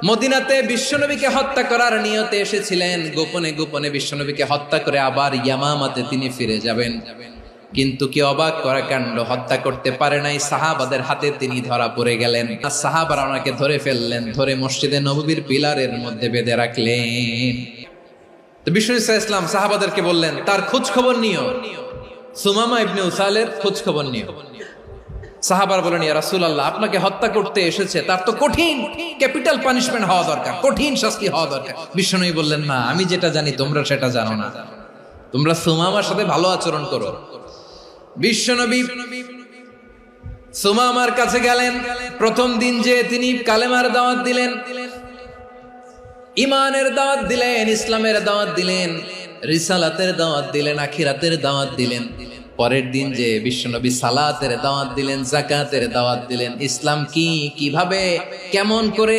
মদিনাতে বিশ্বনবীকে হত্যা করার নিয়তে এসেছিলেন, গোপনে গোপনে বিশ্বনবীকে হত্যা করে আবার ইয়ামামাতে তিনি ফিরে যাবেন। কিন্তু কি অবাক করা কাণ্ড, হত্যা করতে পারে নাই, সাহাবাদের হাতে তিনি ধরা পড়ে গেলেন। আর সাহাবারা ওনাকে ধরে ফেললেন, ধরে মসজিদে নববীর পিলারের মধ্যে বেঁধে রাখলেন। তো বিষ্ণু ইসলাম সাহাবাদেরকে বললেন, তার খোঁজ খবর নিও, সুমামা ইবনে উসালের খোঁজ খবর নিও। সাহাবার বলেন, ইয়া রাসূলুল্লাহ, আপনাকে হত্যা করতে এসেছে, তার তো কঠিন ক্যাপিটাল পানিশমেন্ট হওয়া দরকার, কঠিন শাস্তি হওয়া দরকার। বিশ্বনবী বললেন, না, আমি যেটা জানি তোমরা সেটা জানো না, তোমরা সুমামার সাথে ভালো আচরণ করো। বিশ্বনবী সুমামার কাছে গেলেন। প্রথম দিন যে তিনি কালেমার দাওয়াত দিলেন, ইমানের দাওয়াত দিলেন, ইসলামের দাওয়াত দিলেন, রিসালাতের দাওয়াত দিলেন, আখিরাতের দাওয়াত দিলেন। পরের দিন যে বিশ্বনবী সালাতের দাওয়াত দিলেন, যাকাতের দাওয়াত দিলেন, ইসলাম কি, কিভাবে, কেমন করে